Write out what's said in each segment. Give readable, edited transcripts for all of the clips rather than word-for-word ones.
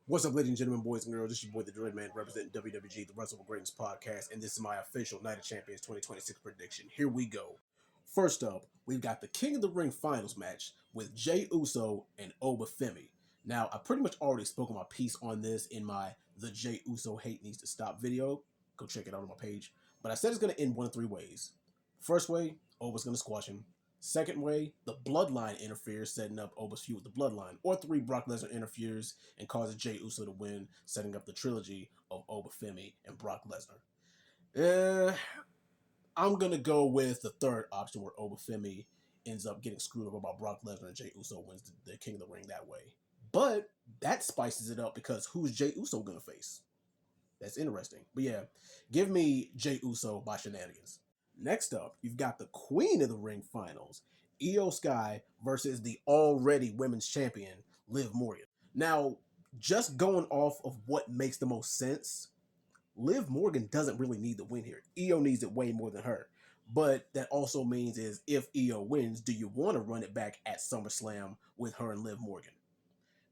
What's up, ladies and gentlemen, boys and girls? This is your boy, the Dread Man, representing WWG, the Wrestle Greatness Podcast, and this is my official Night of Champions 2026 prediction. Here we go. First up, we've got the King of the Ring Finals match with Jey Uso and Oba Femi. Now, I pretty much already spoken my piece on this in my The Jey Uso Hate Needs to Stop video. Go check it out on my page. But I said it's going to end one of three ways. First way, Oba's going to squash him. Second way, the Bloodline interferes, setting up Oba's feud with the Bloodline. Or three, Brock Lesnar interferes and causes Jey Uso to win, setting up the trilogy of Oba Femi and Brock Lesnar. I'm going to go with the third option where Oba Femi ends up getting screwed up about Brock Lesnar and Jey Uso wins the King of the Ring that way. But that spices it up because who's Jey Uso going to face? That's interesting. But yeah, give me Jey Uso by shenanigans. Next up, you've got the Queen of the Ring Finals, Io Sky versus the already women's champion, Liv Morgan. Now, just going off of what makes the most sense, Liv Morgan doesn't really need the win here. Io needs it way more than her. But that also means is if Io wins, do you want to run it back at SummerSlam with her and Liv Morgan?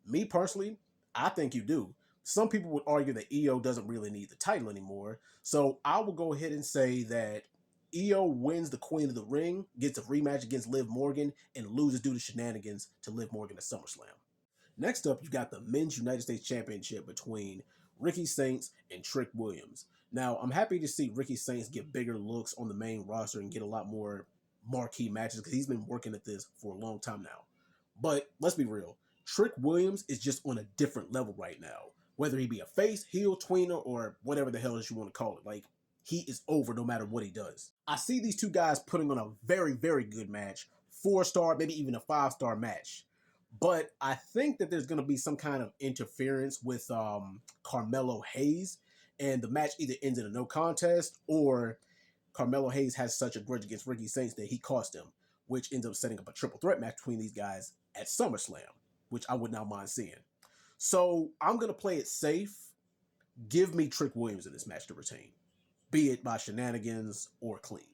Me personally, I think you do. Some people would argue that Io doesn't really need the title anymore. So I will go ahead and say that Io wins the Queen of the Ring, gets a rematch against Liv Morgan, and loses due to shenanigans to Liv Morgan at SummerSlam. Next up, you've got the Men's United States Championship between Ricky Saints and Trick Williams. Now, I'm happy to see Ricky Saints get bigger looks on the main roster and get a lot more marquee matches because he's been working at this for a long time now. But let's be real. Trick Williams is just on a different level right now. Whether he be a face, heel, tweener, or whatever the hell you want to call it. Like, he is over no matter what he does. I see these two guys putting on a very, very good match. 4-star, maybe even a 5-star match. But I think that there's going to be some kind of interference with Carmelo Hayes. And the match either ends in a no contest or Carmelo Hayes has such a grudge against Ricky Saints that he cost him, which ends up setting up a triple threat match between these guys at SummerSlam, which I would not mind seeing. So I'm going to play it safe. Give me Trick Williams in this match to retain, be it by shenanigans or clean.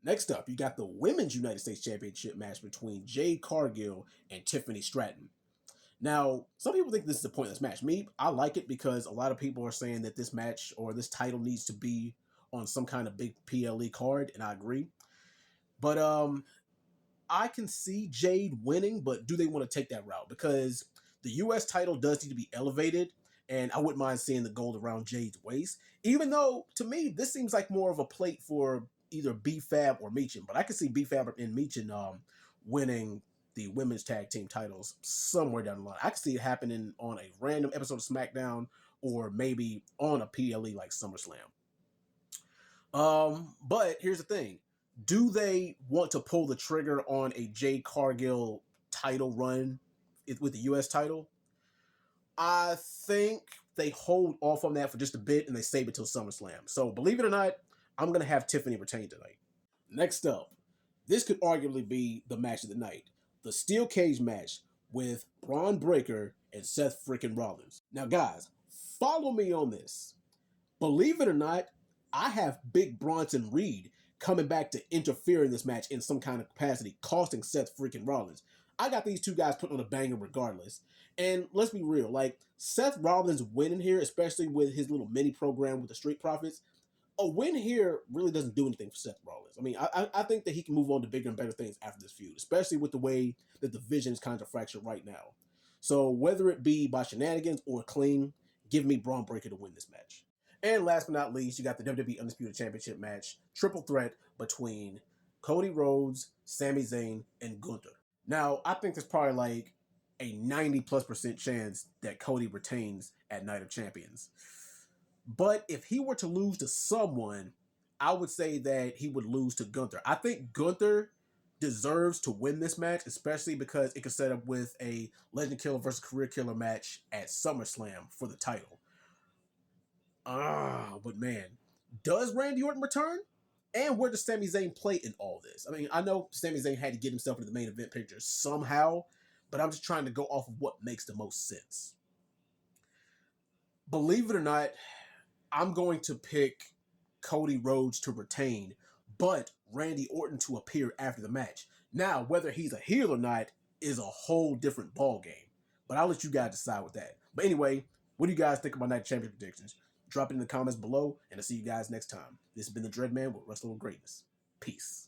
Next up, you got the Women's United States Championship match between Jade Cargill and Tiffany Stratton. Now, some people think this is a pointless match. Me, I like it because a lot of people are saying that this match or this title needs to be on some kind of big PLE card, and I agree. But I can see Jade winning, but do they want to take that route? Because the U.S. title does need to be elevated, and I wouldn't mind seeing the gold around Jade's waist. Even though, to me, this seems like more of a plate for either B-Fab or Meechin. But I can see B-Fab and Meechin winning the women's tag team titles somewhere down the line. I can see it happening on a random episode of SmackDown or maybe on a PLE like SummerSlam. But here's the thing. Do they want to pull the trigger on a Jade Cargill title run with the U.S. title? I think they hold off on that for just a bit and they save it till SummerSlam. So believe it or not, I'm going to have Tiffany retain tonight. Next up, this could arguably be the match of the night. The Steel Cage match with Braun Breaker and Seth freaking Rollins. Now guys, follow me on this. Believe it or not, I have Big Bronson Reed coming back to interfere in this match in some kind of capacity, costing Seth freaking Rollins. I got these two guys putting on a banger regardless. And let's be real, like Seth Rollins winning here, especially with his little mini program with the Street Profits, a win here really doesn't do anything for Seth Rollins. I mean, I think that he can move on to bigger and better things after this feud, especially with the way that the vision is kind of fractured right now. So whether it be by shenanigans or clean, give me Braun Breaker to win this match. And last but not least, you got the WWE Undisputed Championship match, triple threat between Cody Rhodes, Sami Zayn, and Gunther. Now, I think there's probably like a 90+% chance that Cody retains at Night of Champions. But if he were to lose to someone, I would say that he would lose to Gunther. I think Gunther deserves to win this match, especially because it could set up with a Legend Killer versus Career Killer match at SummerSlam for the title. But man, does Randy Orton return? And where does Sami Zayn play in all this? I mean, I know Sami Zayn had to get himself into the main event picture somehow, but I'm just trying to go off of what makes the most sense. Believe it or not, I'm going to pick Cody Rhodes to retain, but Randy Orton to appear after the match. Now, whether he's a heel or not is a whole different ball game, but I'll let you guys decide with that. But anyway, What do you guys think about Night Championship predictions? Drop it in the comments below, and I'll see you guys next time. This has been the Dread Man with Wrestling with Greatness. Peace.